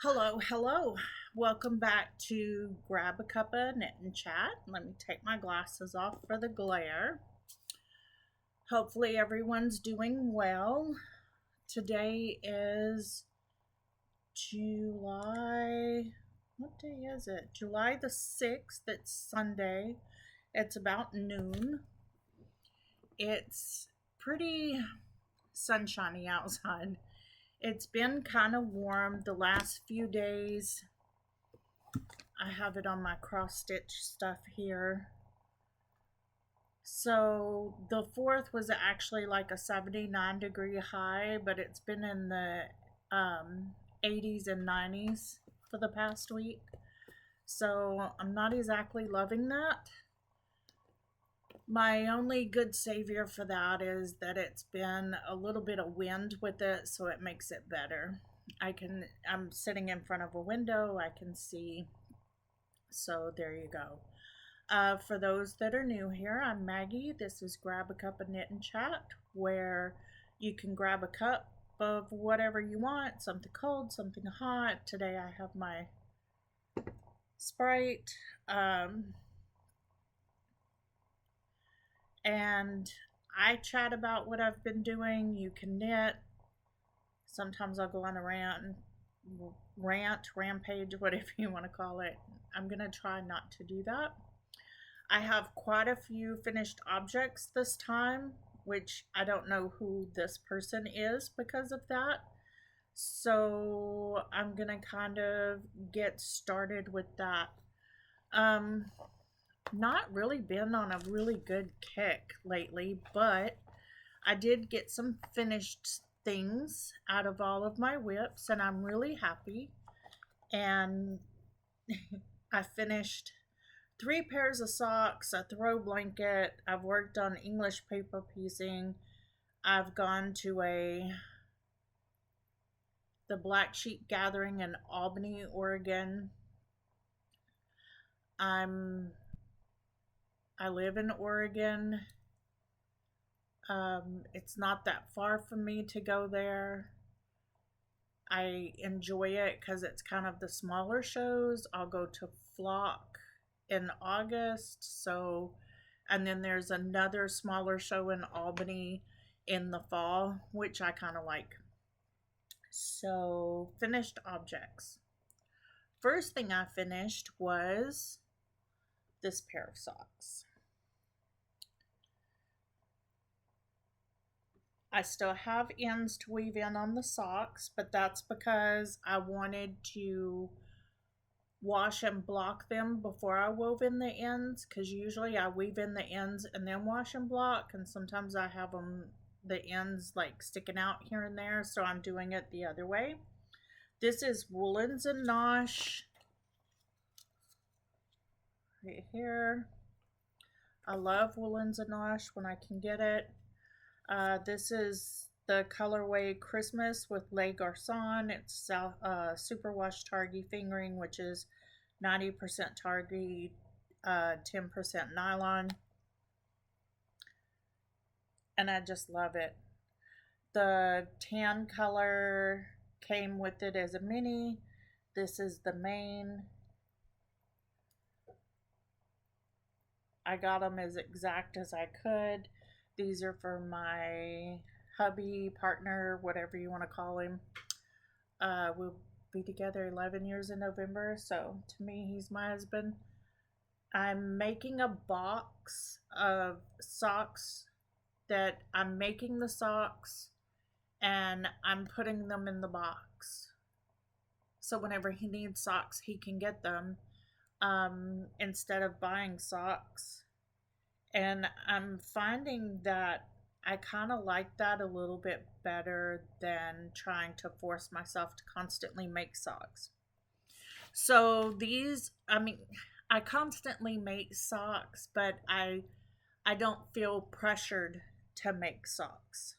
Hello, hello. Welcome back to Grab a Cuppa Knit and Chat. Let me take my glasses off for the glare. Hopefully everyone's doing well. Today is what day is it? July the 6th. It's Sunday. It's about noon. It's pretty sunshiny outside. It's been kind of warm the last few days. I have it on my cross stitch stuff here. So the 4th was actually like a 79-degree high, but it's been in the 80s and 90s for the past week. So I'm not exactly loving that. My only good savior for that is that it's been a little bit of wind with it, so it makes it better. I'm sitting in front of a window, I can see. So there you go. For those that are new here, I'm Maggie. This is Grab a Cup of Knit and Chat, where you can grab a cup of whatever you want, something cold, something hot. Today I have my Sprite. And I chat about what I've been doing. You can knit. Sometimes I'll go on a rampage, whatever you want to call it. I'm going to try not to do that. I have quite a few finished objects this time, which I don't know who this person is because of that. So I'm going to kind of get started with that. Not really been on a really good kick lately, but I did get some finished things out of all of my whips, and I'm really happy. And I finished 3 pairs of socks, a throw blanket. I've worked on English paper piecing. I've gone to the Black Sheep Gathering in Albany, Oregon. I live in Oregon. It's not that far from me to go there. I enjoy it because it's kind of the smaller shows. I'll go to Flock in August. And then there's another smaller show in Albany in the fall, which I kind of like. So, finished objects. First thing I finished was this pair of socks. I still have ends to weave in on the socks, but that's because I wanted to wash and block them before I wove in the ends, because usually I weave in the ends and then wash and block, and sometimes I have the ends like sticking out here and there, so I'm doing it the other way. This is Woolens and Nosh right here. I love Woolens and Nosh when I can get it. This is the colorway Christmas with Le Garçon. It's superwash targhee fingering, which is 90% targhee, 10% nylon. And I just love it. The tan color came with it as a mini. This is the main. I got them as exact as I could. These are for my hubby, partner, whatever you want to call him. We'll be together 11 years in November, so to me, he's my husband. I'm making a box of socks that I'm making the socks and I'm putting them in the box. So whenever he needs socks, he can get them instead of buying socks. And I'm finding that I kind of like that a little bit better than trying to force myself to constantly make socks. So I constantly make socks, but I don't feel pressured to make socks.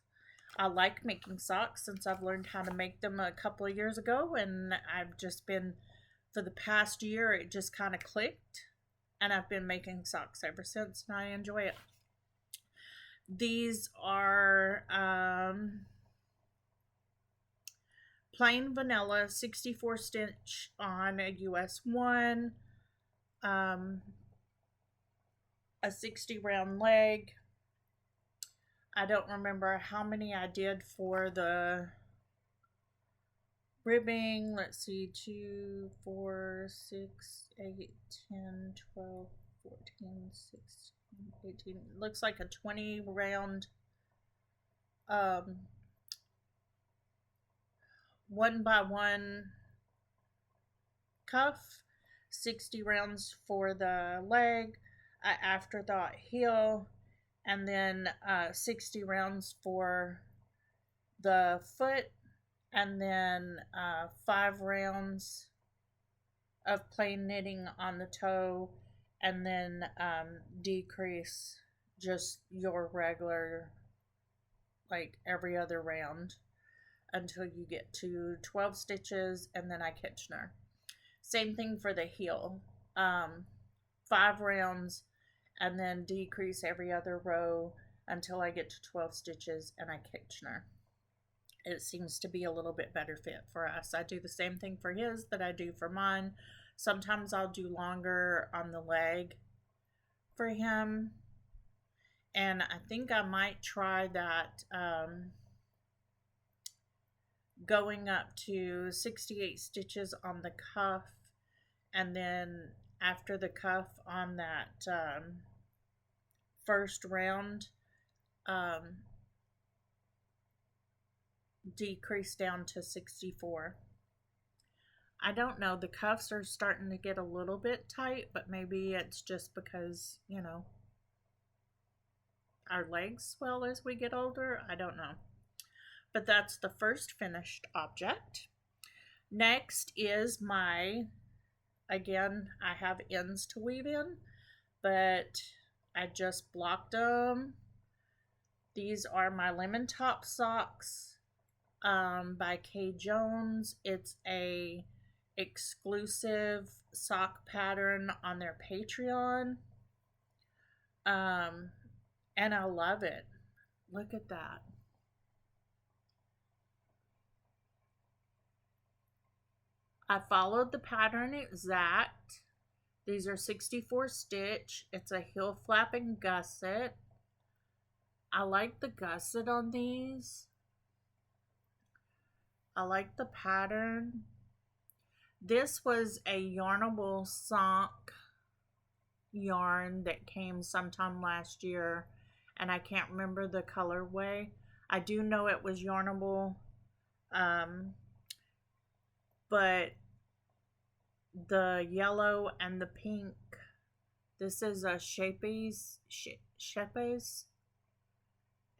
I like making socks since I've learned how to make them a couple of years ago, and I've just been, for the past year, it just kind of clicked. And I've been making socks ever since, and I enjoy it. These are plain vanilla 64 stitch on a US 1, a 60 round leg. I don't remember how many I did for the ribbing. Let's see, 2, 4, 6, 8, 10, 12, 14, 16, 18. Looks like a 20 round 1x1 cuff, 60 rounds for the leg, afterthought heel, and then 60 rounds for the foot, and then 5 rounds of plain knitting on the toe, and then decrease just your regular, like every other round, until you get to 12 stitches, and then I Kitchener. Same thing for the heel. 5 rounds, and then decrease every other row until I get to 12 stitches, and I Kitchener. It seems to be a little bit better fit for us. I do the same thing for his that I do for mine. Sometimes I'll do longer on the leg for him, and I think I might try that, going up to 68 stitches on the cuff, and then after the cuff on that first round, decrease down to 64. I don't know, the cuffs are starting to get a little bit tight, but maybe it's just because, you know, our legs swell as we get older. I don't know. But that's the first finished object. Next is my, again, I have ends to weave in, but I just blocked them. These are my lemon top socks by Kay Jones. It's a exclusive sock pattern on their Patreon. And I love it. Look at that. I followed the pattern exact. These are 64 stitch. It's a heel flap and gusset. I like the gusset on these. I like the pattern. This was a yarnable sock yarn that came sometime last year, and I can't remember the colorway. I do know it was yarnable, but the yellow and the pink, this is a Shapes, SCHEEPES,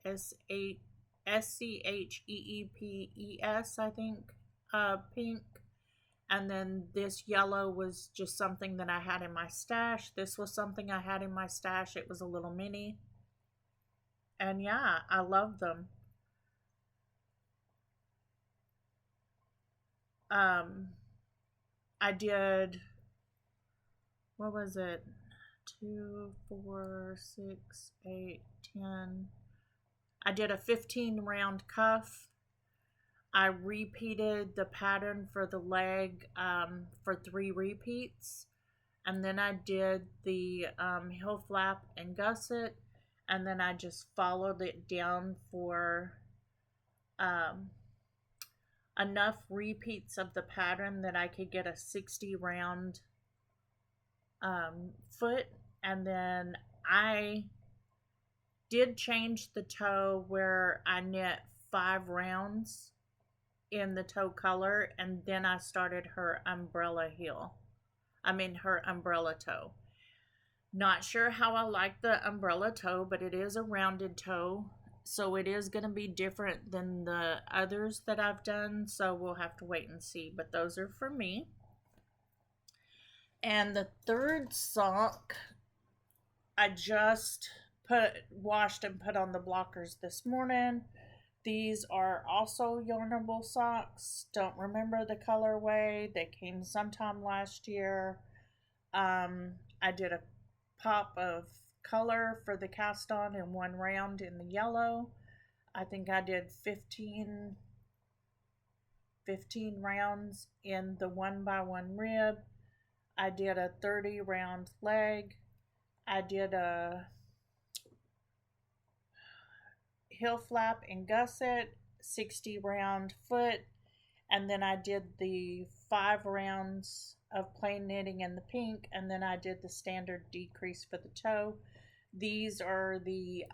I think, pink. And then this yellow was just something that I had in my stash. This was something I had in my stash. It was a little mini. And yeah, I love them. I did, what was it? 2, 4, 6, 8, 10. I did a 15 round cuff. I repeated the pattern for the leg for 3 repeats, and then I did the heel flap and gusset, and then I just followed it down for enough repeats of the pattern that I could get a 60 round foot. And then I did change the toe where I knit 5 rounds in the toe color, and then I started her umbrella heel. Her umbrella toe. Not sure how I like the umbrella toe, but it is a rounded toe, so it is going to be different than the others that I've done, so we'll have to wait and see, but those are for me. And the third sock, I just washed and put on the blockers this morning. These are also yarnable socks. Don't remember the colorway. They came sometime last year. I did a pop of color for the cast on in 1 round in the yellow. I think I did 15 15 rounds in the 1x1 rib. I did a 30 round leg. I did a heel flap and gusset, 60 round foot, and then I did the 5 rounds of plain knitting in the pink, and then I did the standard decrease for the toe. These are the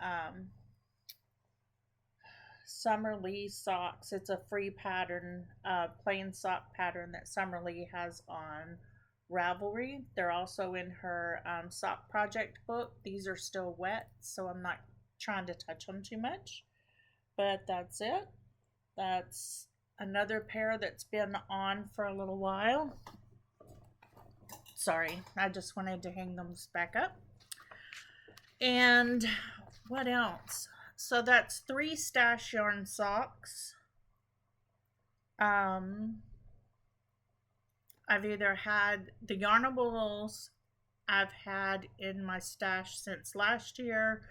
Summer Lee socks. It's a free pattern, plain sock pattern that Summer Lee has on Ravelry. They're also in her sock project book. These are still wet, so I'm not trying to touch them too much. But that's it. That's another pair that's been on for a little while. Sorry, I just wanted to hang them back up. And what else? So that's 3 stash yarn socks. I've either had the Yarnables I've had in my stash since last year.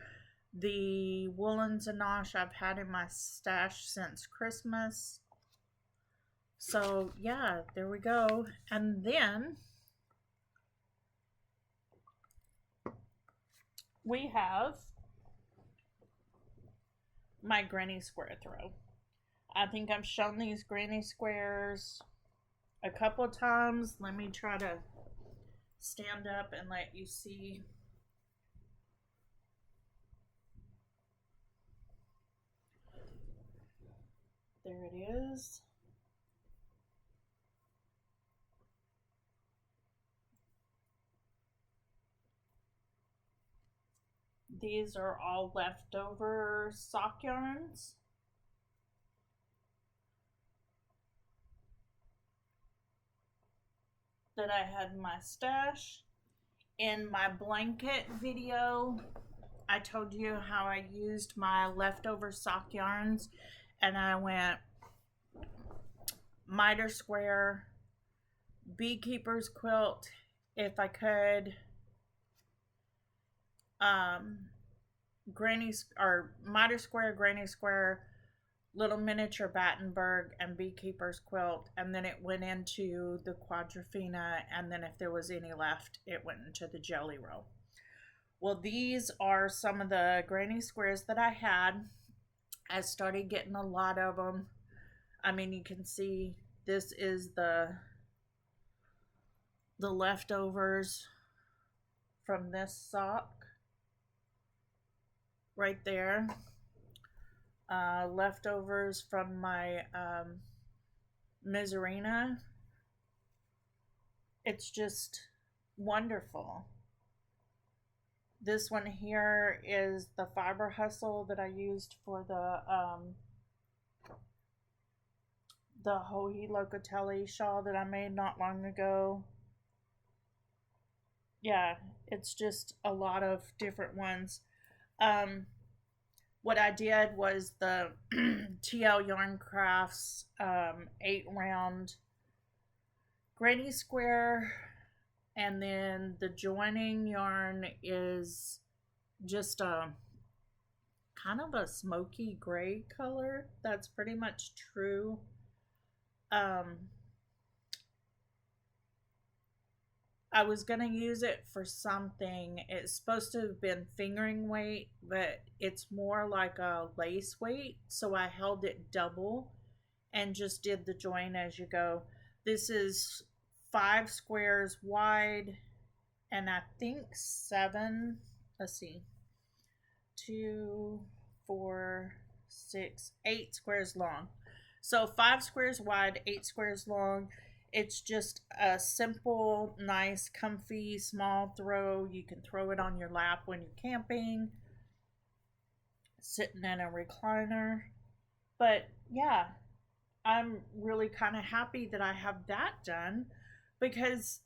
The Woolen Zanosh I've had in my stash since Christmas. So yeah, there we go. And then we have my granny square throw. I think I've shown these granny squares a couple of times. Let me try to stand up and let you see. There it is. These are all leftover sock yarns. That I had in my stash. In my blanket video, I told you how I used my leftover sock yarns, and I went miter square, beekeeper's quilt, if I could, granny or miter square, granny square, little miniature Battenberg, and beekeeper's quilt, and then it went into the Quadrophenia, and then if there was any left, it went into the jelly roll. Well, these are some of the granny squares that I had. I started getting a lot of them. I mean, you can see this is the leftovers from this sock right there. Leftovers from my Miserina. It's just wonderful. This one here is the Fiber Hustle that I used for the Hohi Locatelli shawl that I made not long ago. Yeah, it's just a lot of different ones. What I did was the TL Yarn Crafts 8 round granny square, and then the joining yarn is just a kind of a smoky gray color. That's pretty much true. I was going to use it for something. It's supposed to have been fingering weight, but it's more like a lace weight. So I held it double and just did the join as you go. This is 5 squares wide and I think 7, let's see, 2, 4, 6, 8 squares long. So 5 squares wide, 8 squares long. It's just a simple, nice, comfy, small throw. You can throw it on your lap when you're camping, sitting in a recliner. But yeah, I'm really kind of happy that I have that done because,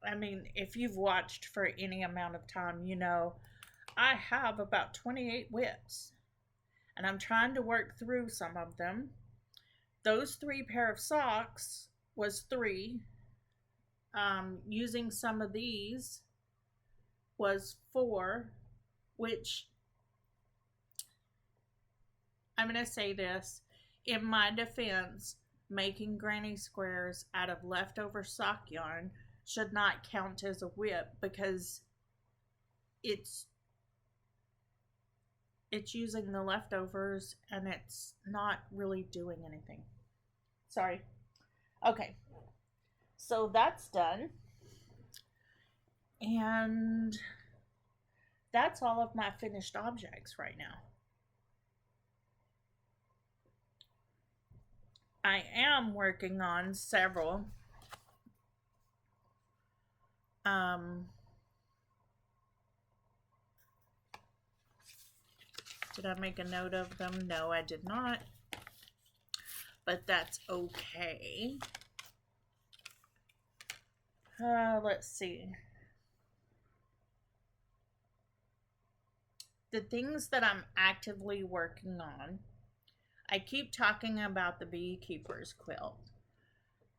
I mean, if you've watched for any amount of time, you know, I have about 28 whips and I'm trying to work through some of them. Those 3 pair of socks was 3. Using some of these was 4, which I'm going to say this in my defense, making granny squares out of leftover sock yarn should not count as a whip because it's using the leftovers and it's not really doing anything. Sorry. Okay. So that's done. And that's all of my finished objects right now. I am working on several. Did I make a note of them? No, I did not. But that's okay. Let's see. The things that I'm actively working on, I keep talking about the beekeeper's quilt.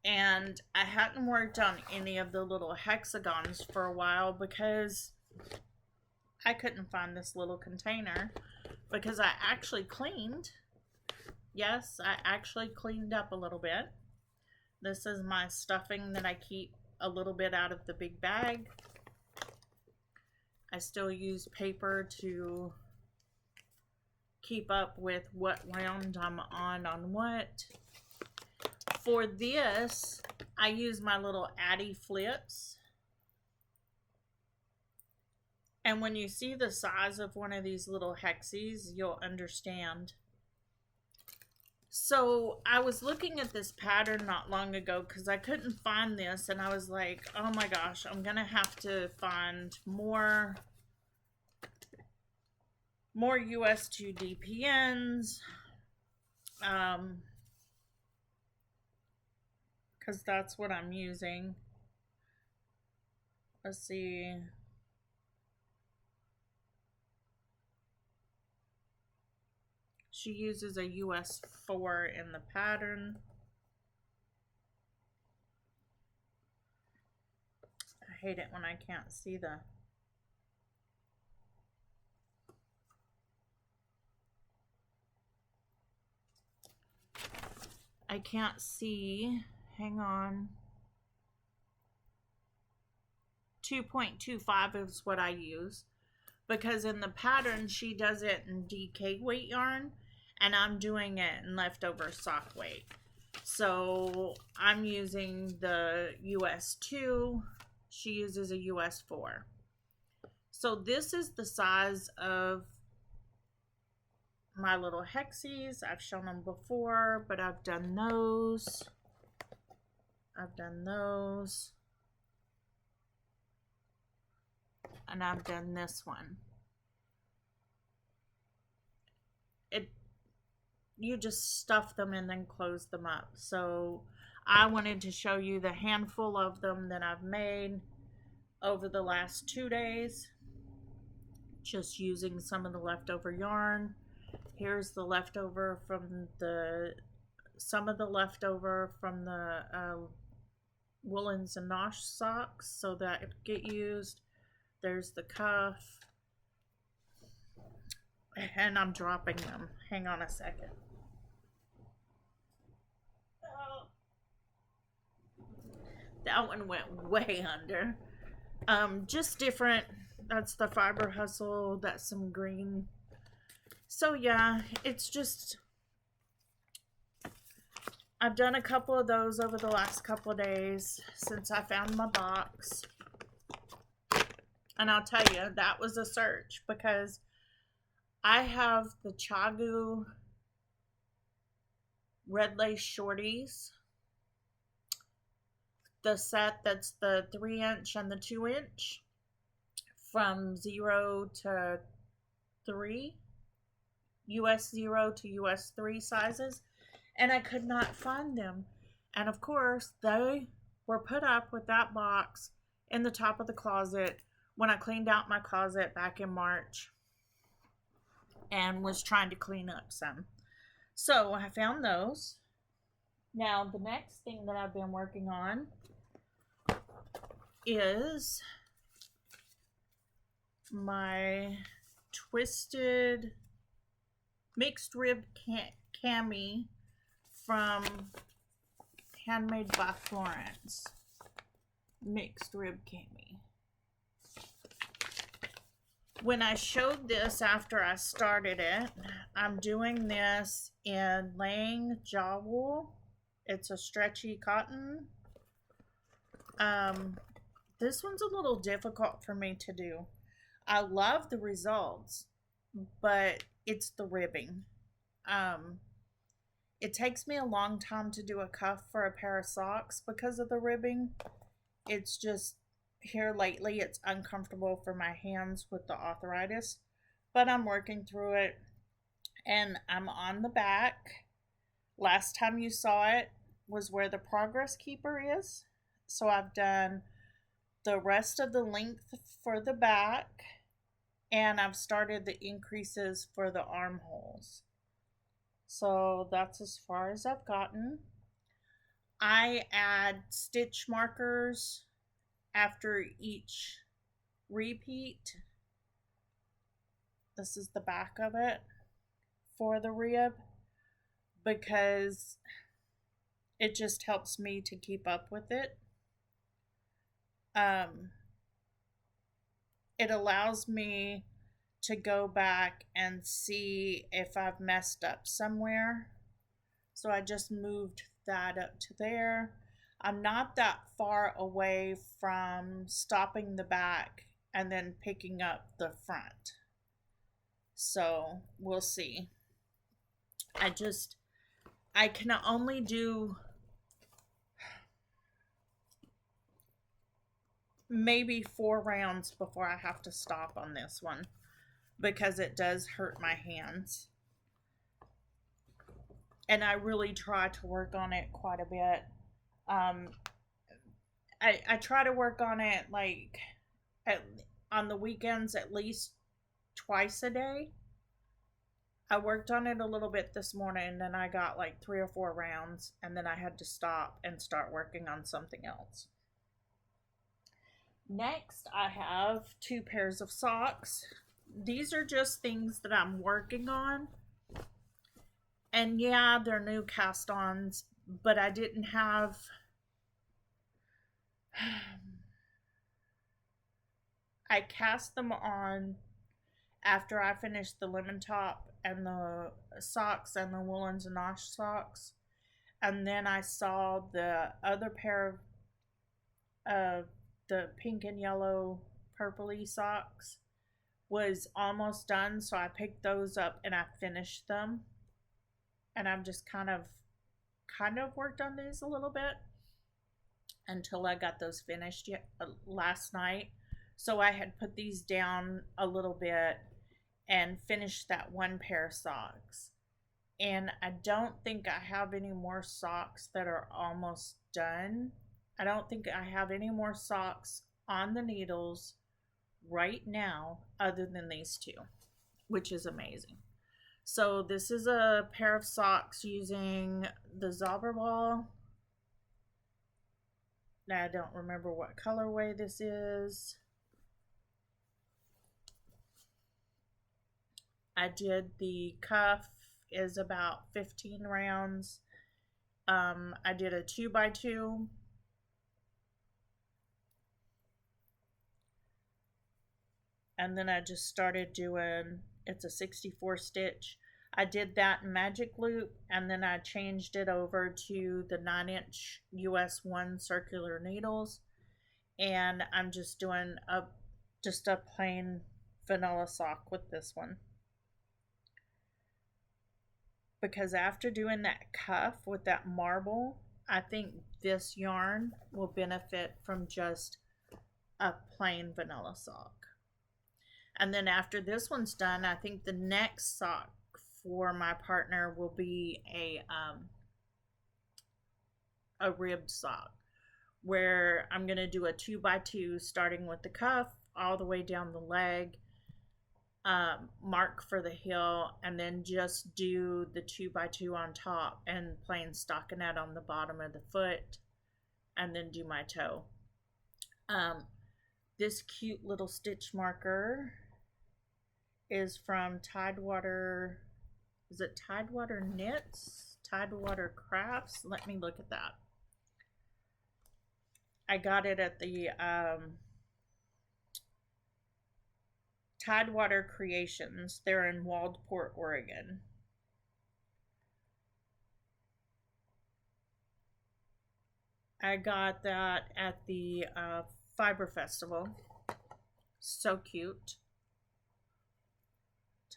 And I hadn't worked on any of the little hexagons for a while because I couldn't find this little container because I actually cleaned. Yes, I actually cleaned up a little bit. This is my stuffing that I keep a little bit out of the big bag. I still use paper to keep up with what round I'm on what. For this, I use my little Addy flips. And when you see the size of one of these little hexies, you'll understand. So I was looking at this pattern not long ago because I couldn't find this, and I was like, oh my gosh, I'm gonna have to find more US 2 DPNs, because that's what I'm using. Let's see. She uses a US 4 in the pattern. I hate it when I can't see the... I can't see. Hang on. 2.25 is what I use. Because in the pattern, she does it in DK weight yarn. And I'm doing it in leftover sock weight. So I'm using the US 2. She uses a US 4. So this is the size of my little hexies. I've shown them before, but I've done those. I've done those. And I've done this one. You just stuff them and then close them up. So I wanted to show you the handful of them that I've made over the last 2 days, just using some of the leftover yarn. Here's the leftover from some of the leftover from the Woolens and Nosh socks, so that it get used. There's the cuff, and I'm dropping them. Hang on a second. That one went way under. Just different. That's the Fiber Hustle. That's some green. So yeah, it's just, I've done a couple of those over the last couple of days since I found my box. And I'll tell you, that was a search because I have the Chagu red lace shorties. The set that's the 3-inch and the 2-inch from 0 to 3, US 0 to US 3 sizes, and I could not find them. And of course, they were put up with that box in the top of the closet when I cleaned out my closet back in March and was trying to clean up some. So I found those. Now, the next thing that I've been working on is my twisted mixed rib cami from handmade by Florence. Mixed rib cami. When I showed this after I started it, I'm doing this in Lang jaw wool. It's a stretchy cotton. This one's a little difficult for me to do. I love the results, but it's the ribbing. It takes me a long time to do a cuff for a pair of socks because of the ribbing. It's just here lately it's uncomfortable for my hands with the arthritis, but I'm working through it and I'm on the back. Last time you saw it was where the progress keeper is. So I've done the rest of the length for the back and I've started the increases for the armholes. So that's as far as I've gotten. I add stitch markers after each repeat. This is the back of it for the rib because it just helps me to keep up with it. It allows me to go back and see if I've messed up somewhere. So I just moved that up to there. I'm not that far away from stopping the back and then picking up the front. So we'll see. I can only do maybe 4 rounds before I have to stop on this one because it does hurt my hands. And I really try to work on it quite a bit. I try to work on it like on the weekends at least twice a day. I worked on it a little bit this morning and I got like 3 or 4 rounds and then I had to stop and start working on something else. Next, I have 2 pairs of socks. These are just things that I'm working on. And yeah, they're new cast-ons, but I didn't have I cast them on after I finished the lemon top and the socks and the woolen Zanosh socks. And then I saw the other pair of the pink and yellow purpley socks was almost done. So I picked those up and I finished them. And I've just kind of worked on these a little bit until I got those finished last night. So I had put these down a little bit and finished that 1 pair of socks. And I don't think I have any more socks that are almost done. I don't think I have any more socks on the needles right now other than these 2, which is amazing. So this is a pair of socks using the Zauberball. Now I don't remember what colorway this is. I did the cuff is about 15 rounds. I did a 2x2. And then I just started doing, it's a 64 stitch. I did that in magic loop and then I changed it over to the 9-inch US 1 circular needles. And I'm just doing just a plain vanilla sock with this one. Because after doing that cuff with that marble, I think this yarn will benefit from just a plain vanilla sock. And then after this one's done, I think the next sock for my partner will be a ribbed sock where I'm going to do a 2x2 starting with the cuff all the way down the leg, mark for the heel, and then just do the 2x2 on top and plain stockinette on the bottom of the foot, and then do my toe. This cute little stitch marker is from Tidewater. Is it Tidewater Knits? Tidewater Crafts? Let me look at that. I got it at the Tidewater Creations. They're in Waldport, Oregon. I got that at the Fiber Festival. So cute.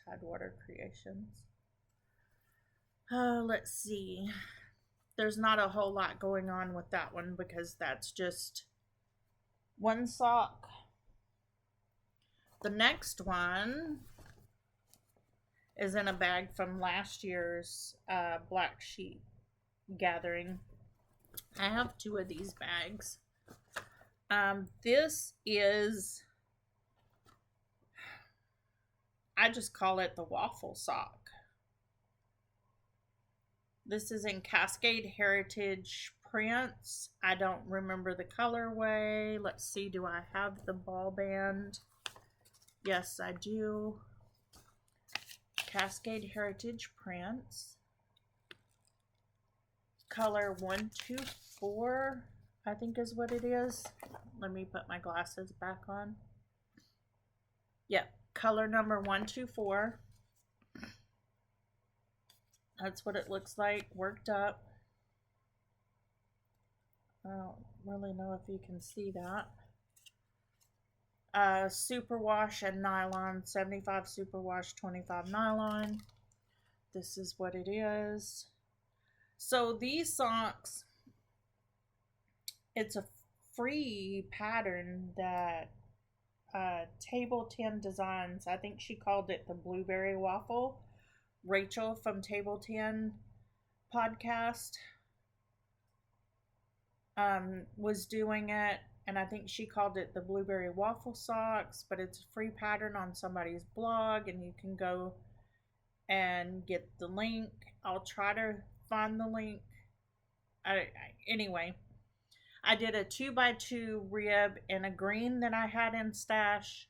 Tidewater Creations. Let's see. There's not a whole lot going on with that one because that's just one sock. The next one is in a bag from last year's Black Sheep gathering. I have 2 of these bags. This is, I just call it the waffle sock. This is in Cascade Heritage prints. I don't remember the colorway. Let's see, do I have the ball band? Yes, I do. Cascade Heritage prints. Color 124, I think is what it is. Let me put my glasses back on. Yep, color number 124. That's what it looks like, worked up. I don't really know if you can see that. Superwash and nylon, 75 superwash, 25 nylon. This is what it is. So these socks, it's a free pattern that Table 10 Designs, I think she called it the Blueberry Waffle. Rachel from Table 10 podcast was doing it, and I think she called it the Blueberry Waffle Socks, but it's a free pattern on somebody's blog, and you can go and get the link. I'll try to find the link. Anyway, I did a 2x2 rib in a green that I had in stash,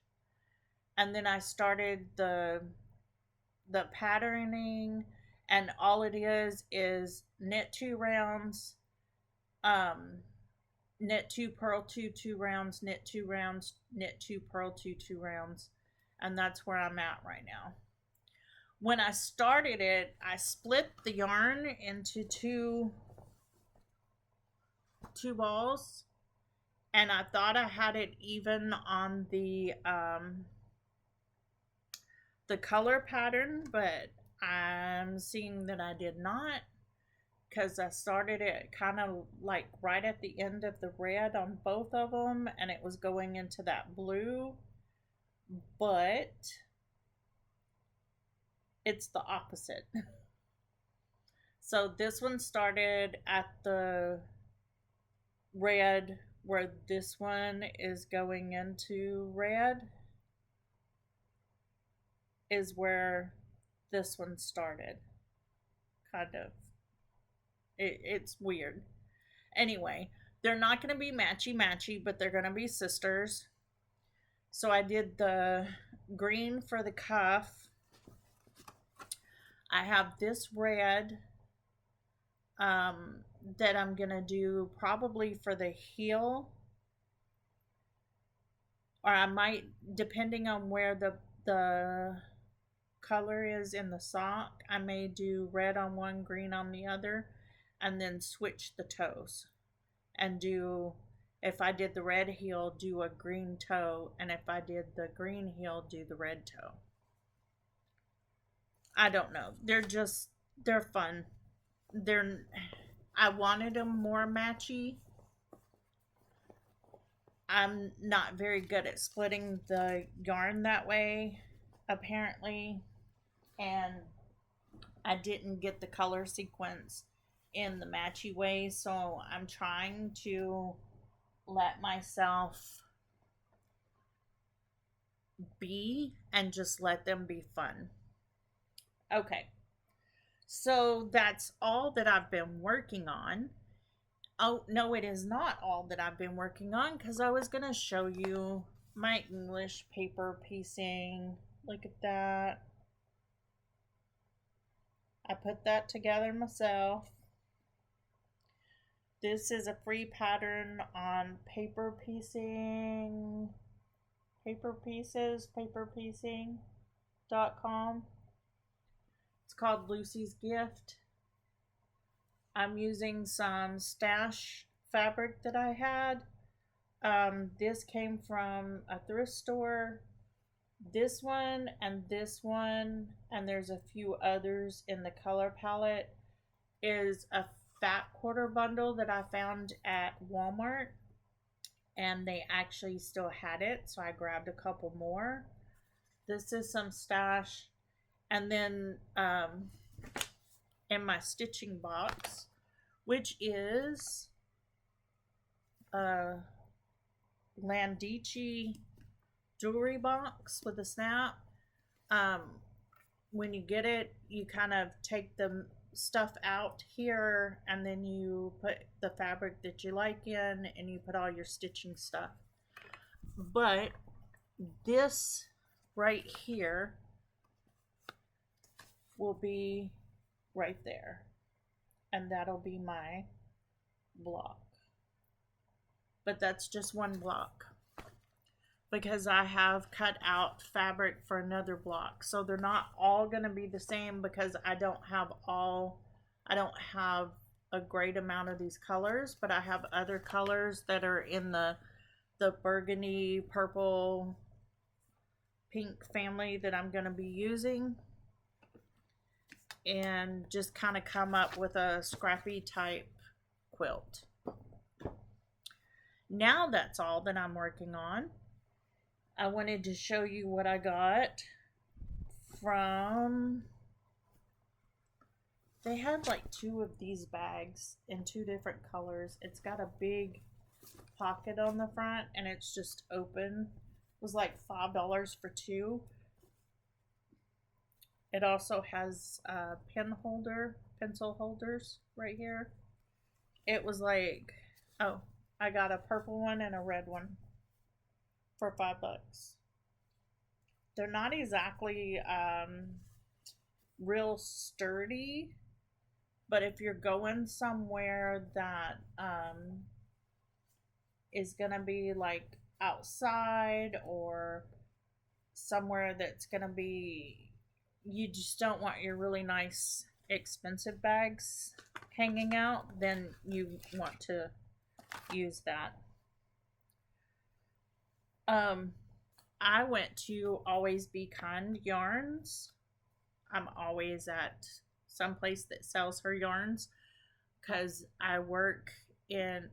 and then I started the patterning, and all it is knit 2 rounds, knit 2, purl 2, 2 rounds, knit 2 rounds, knit 2, purl 2, 2 rounds, and that's where I'm at right now. When I started it, I split the yarn into two balls, and I thought I had it even on the color pattern, but I'm seeing that I did not, because I started it kind of like right at the end of the red on both of them, and it was going into that blue, but it's the opposite. So this one started at the red where this one is going into red, is where this one started. Kind of. It's weird. Anyway, they're not going to be matchy-matchy, but they're going to be sisters. So I did the green for the cuff. I have this red that I'm going to do probably for the heel. Or I might, depending on where the color is in the sock, I may do red on one, green on the other, and then switch the toes and do, if I did the red heel, do a green toe, and if I did the green heel, do the red toe. I don't know. They're fun. I wanted them more matchy. I'm not very good at splitting the yarn that way, apparently, and I didn't get the color sequence in the matchy way, so I'm trying to let myself be and just let them be fun. Okay, so that's all that I've been working on. Oh, no, it is not all that I've been working on, because I was going to show you my English paper piecing. Look at that. I put that together myself. This is a free pattern on paperpiecing.com. It's called Lucy's Gift. I'm using some stash fabric that I had. This came from a thrift store. This one, and there's a few others in the color palette, is a fat quarter bundle that I found at Walmart, and they actually still had it, so I grabbed a couple more. This is some stash, and then in my stitching box, which is a Landici jewelry box with a snap. When you get it, you kind of take the stuff out here, and then you put the fabric that you like in, and you put all your stitching stuff. But this right here will be right there, and that'll be my block. But that's just one block, because I have cut out fabric for another block. So they're not all going to be the same, because I don't have a great amount of these colors, but I have other colors that are in the burgundy, purple, pink family that I'm going to be using, and just kind of come up with a scrappy type quilt. Now that's all that I'm working on. I wanted to show you what I got from, they had like 2 of these bags in 2 different colors. It's got a big pocket on the front, and it's just open. It was like $5 for 2. It also has a pencil holders right here. It was like, oh, I got a purple one and a red one for $5. They're not exactly real sturdy, but if you're going somewhere that is gonna be like outside, or somewhere that's gonna be, you just don't want your really nice expensive bags hanging out, then you want to use that. I went to Always Be Kind Yarns. I'm always at some place that sells her yarns, because I work in,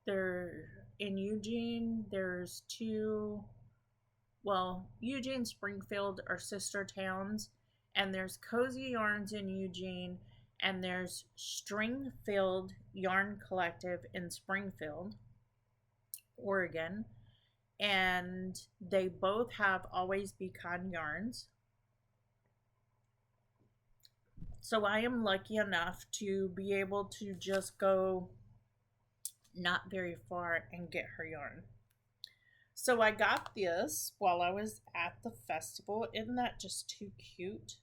they're in Eugene. There's 2, well, Eugene, Springfield are sister towns, and there's Cozy Yarns in Eugene, and there's Stringfield Yarn Collective in Springfield, Oregon, and they both have Always Be Kind yarns. So I am lucky enough to be able to just go not very far and get her yarn. So I got this while I was at the festival. Isn't that just too cute?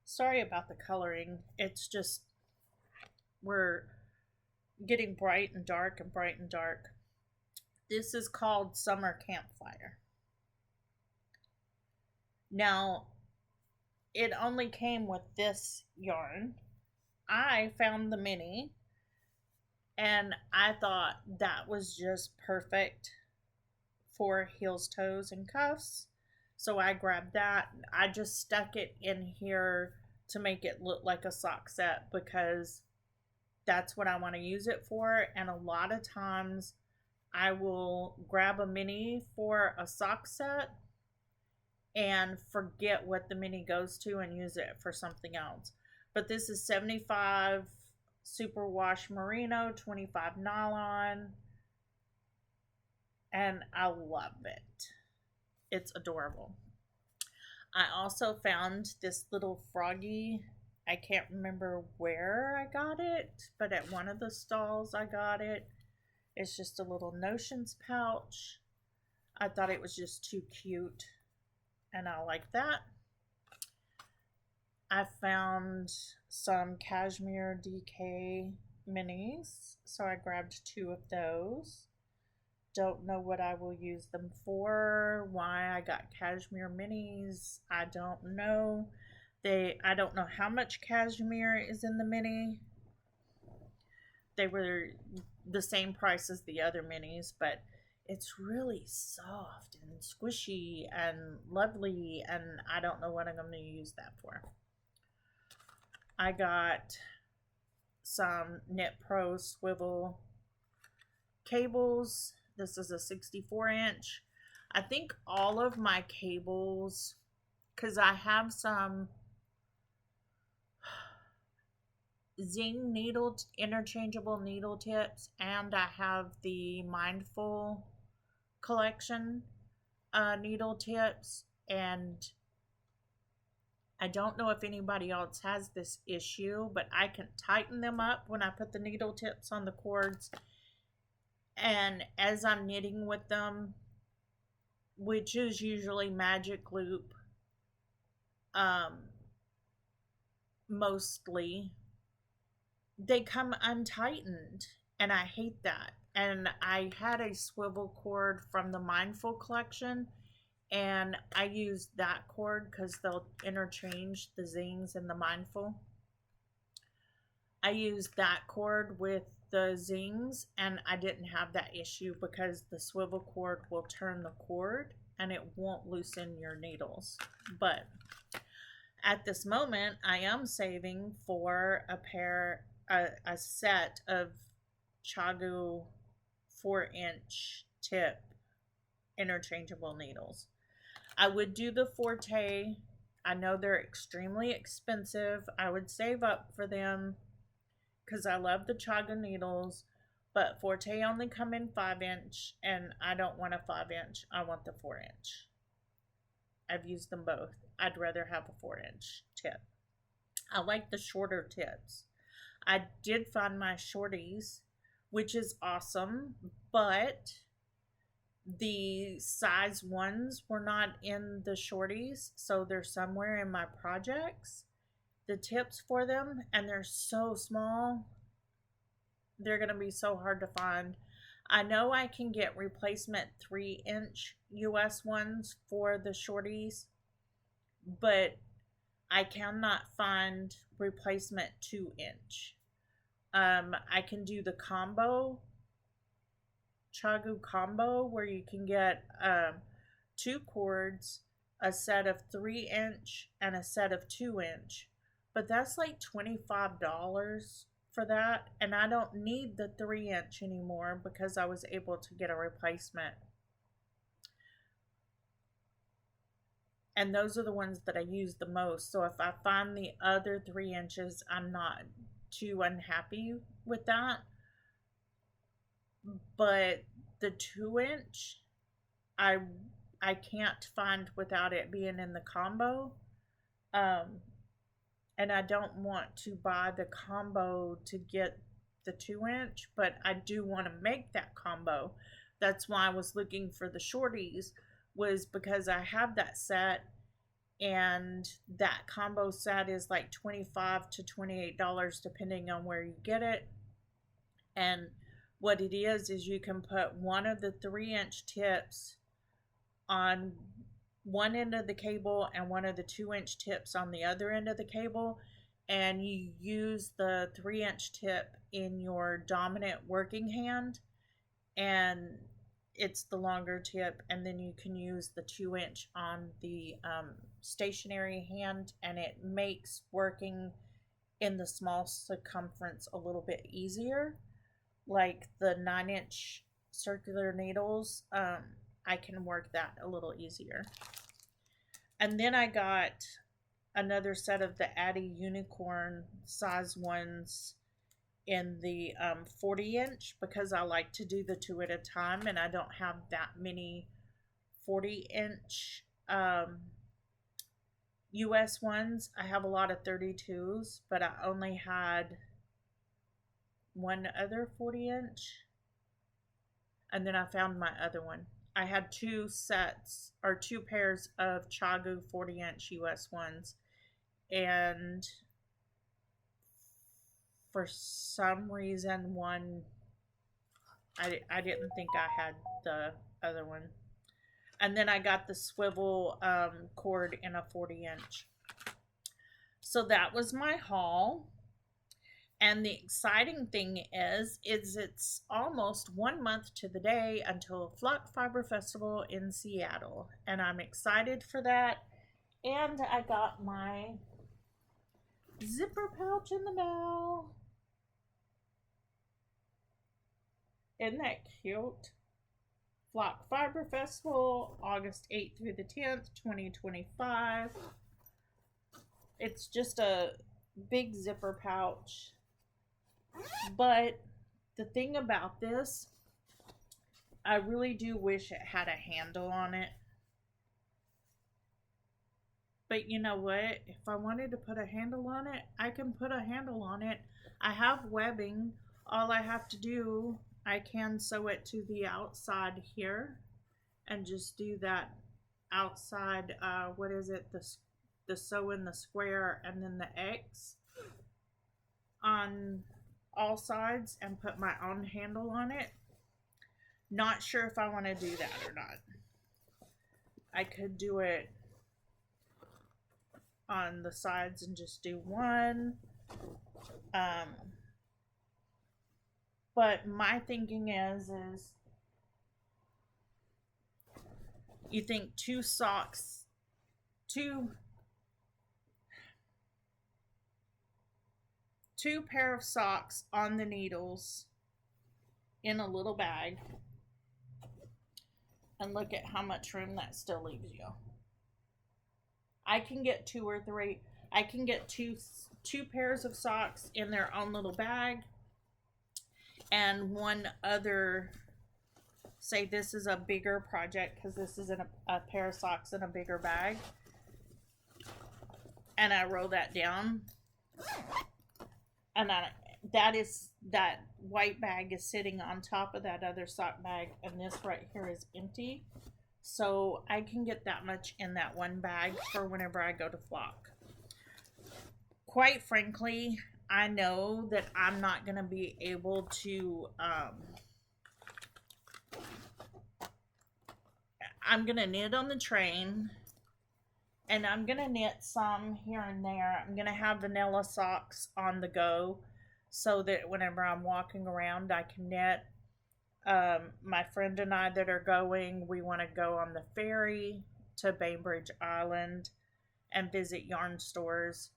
Sorry about the coloring. It's just, we're getting bright and dark and bright and dark. This is called Summer Campfire. Now, it only came with this yarn. I found the mini, and I thought that was just perfect for heels, toes, and cuffs. So I grabbed that. I just stuck it in here to make it look like a sock set, because that's what I want to use it for. And a lot of times I will grab a mini for a sock set and forget what the mini goes to and use it for something else. But this is 75 superwash merino, 25 nylon, and I love it. It's adorable. I also found this little froggy. I can't remember where I got it, but at one of the stalls I got it. It's just a little notions pouch. I thought it was just too cute, and I like that. I found some cashmere DK minis, so I grabbed 2 of those. Don't know what I will use them for. Why I got cashmere minis, I don't know. I don't know how much cashmere is in the mini. They were the same price as the other minis, but it's really soft and squishy and lovely, and I don't know what I'm going to use that for. I got some Knit Pro swivel cables. This is a 64-inch. I think all of my cables, because I have some Zing needle interchangeable needle tips, and I have the Mindful collection needle tips, and I don't know if anybody else has this issue, but I can tighten them up when I put the needle tips on the cords, and as I'm knitting with them, which is usually magic loop, mostly, they come untightened, and I hate that. And I had a swivel cord from the Mindful collection, and I used that cord because they'll interchange the Zings and the Mindful. I used that cord with the Zings, and I didn't have that issue because the swivel cord will turn the cord and it won't loosen your needles. But at this moment, I am saving for a set of CHAGU 4-inch tip interchangeable needles. I would do the Forte. I know they're extremely expensive. I would save up for them because I love the CHAGU needles, but Forte only come in 5-inch, and I don't want a 5-inch. I want the 4-inch. I've used them both. I'd rather have a 4-inch tip. I like the shorter tips. I did find my shorties, which is awesome, but the size ones were not in the shorties, so they're somewhere in my projects, the tips for them, and they're so small. They're going to be so hard to find. I know I can get replacement 3-inch US ones for the shorties, but I cannot find replacement 2-inch. I can do the combo, CHAGU combo, where you can get 2 cords, a set of 3-inch and a set of 2-inch, but that's like $25 for that, and I don't need the 3-inch anymore because I was able to get a replacement. And those are the ones that I use the most. So if I find the other 3 inches, I'm not too unhappy with that. But the 2-inch, I can't find without it being in the combo. And I don't want to buy the combo to get the 2-inch, but I do want to make that combo. That's why I was looking for the shorties, was because I have that set, and that combo set is like $25 to $28 depending on where you get it. And what it is you can put one of the 3-inch tips on one end of the cable and one of the 2-inch tips on the other end of the cable, and you use the 3-inch tip in your dominant working hand, and it's the longer tip, and then you can use the 2-inch on the stationary hand, and it makes working in the small circumference a little bit easier. Like the 9-inch circular needles, I can work that a little easier. And then I got another set of the Addy Unicorn size ones in the 40-inch because I like to do the 2 at a time, and I don't have that many 40-inch US ones. I have a lot of 32s, but I only had one other 40-inch, and then I found my other one. I had 2 sets or 2 pairs of CHAGU 40-inch US ones, and for some reason I didn't think I had the other one. And then I got the swivel cord in a 40-inch. So that was my haul. And the exciting thing is it's almost 1 month to the day until Flock Fiber Festival in Seattle. And I'm excited for that. And I got my zipper pouch in the mail. Isn't that cute? Flock Fiber Festival, August 8th through the 10th, 2025. It's just a big zipper pouch. But the thing about this, I really do wish it had a handle on it. But you know what? If I wanted to put a handle on it, I can put a handle on it. I have webbing. All I have to do, I can sew it to the outside here and just do that outside, what is it? The sew in the square and then the X on all sides and put my own handle on it. Not sure if I want to do that or not. I could do it on the sides and just do one. But my thinking is you think two pair of socks on the needles in a little bag, and look at how much room that still leaves you. I can get 2 or 3. I can get two pairs of socks in their own little bag, and one other. Say this is a bigger project because this is in a pair of socks in a bigger bag, and I roll that down, and that white bag is sitting on top of that other sock bag, and this right here is empty. So I can get that much in that one bag for whenever I go to Flock. Quite frankly, I know that I'm not going to be able to, I'm going to knit on the train, and I'm going to knit some here and there. I'm going to have vanilla socks on the go so that whenever I'm walking around, I can knit. My friend and I that are going, we want to go on the ferry to Bainbridge Island and visit yarn stores.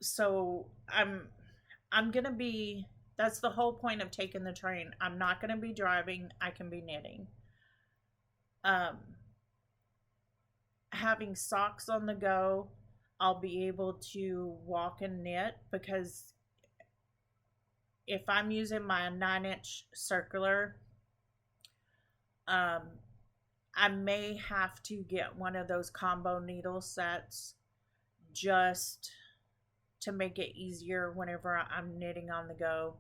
So I'm going to be, that's the whole point of taking the train. I'm not going to be driving. I can be knitting. Having socks on the go, I'll be able to walk and knit, because if I'm using my 9-inch circular, I may have to get one of those combo needle sets just to make it easier whenever I'm knitting on the go.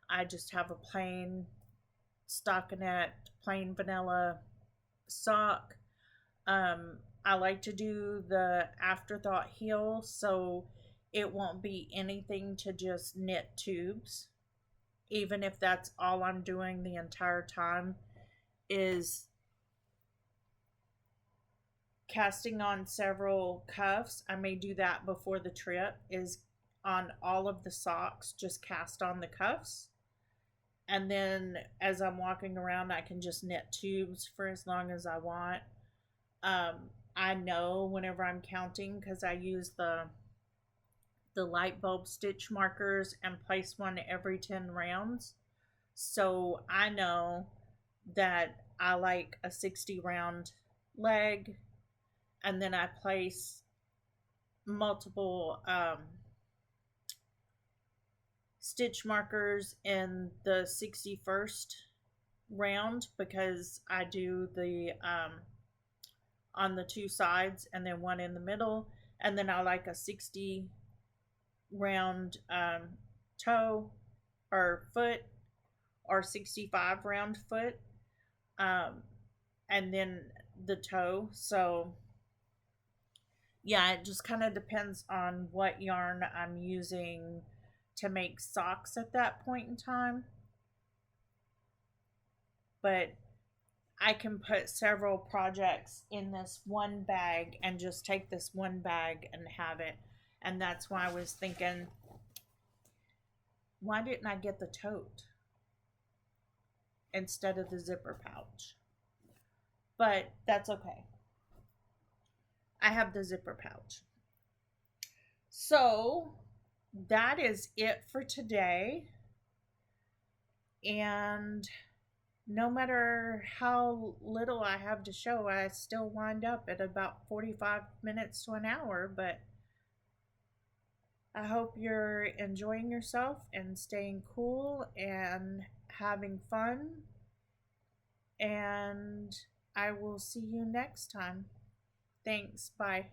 I just have a plain stockinette, plain vanilla sock. I like to do the afterthought heel, so it won't be anything to just knit tubes, even if that's all I'm doing the entire time, is casting on several cuffs. I may do that before the trip, is on all of the socks, just cast on the cuffs. And then as I'm walking around, I can just knit tubes for as long as I want. I know whenever I'm counting, because I use the light bulb stitch markers and place one every 10 rounds. So I know that I like a 60 round leg, and then I place multiple stitch markers in the 61st round, because I do the on the 2 sides and then one in the middle, and then I like a 60 round toe or foot, or 65 round foot, and then the toe. So yeah, it just kind of depends on what yarn I'm using to make socks at that point in time. But I can put several projects in this one bag and just take this one bag and have it. And that's why I was thinking, why didn't I get the tote instead of the zipper pouch? But that's okay. I have the zipper pouch. So that is it for today. And no matter how little I have to show, I still wind up at about 45 minutes to an hour. But I hope you're enjoying yourself and staying cool and having fun. And I will see you next time. Thanks. Bye.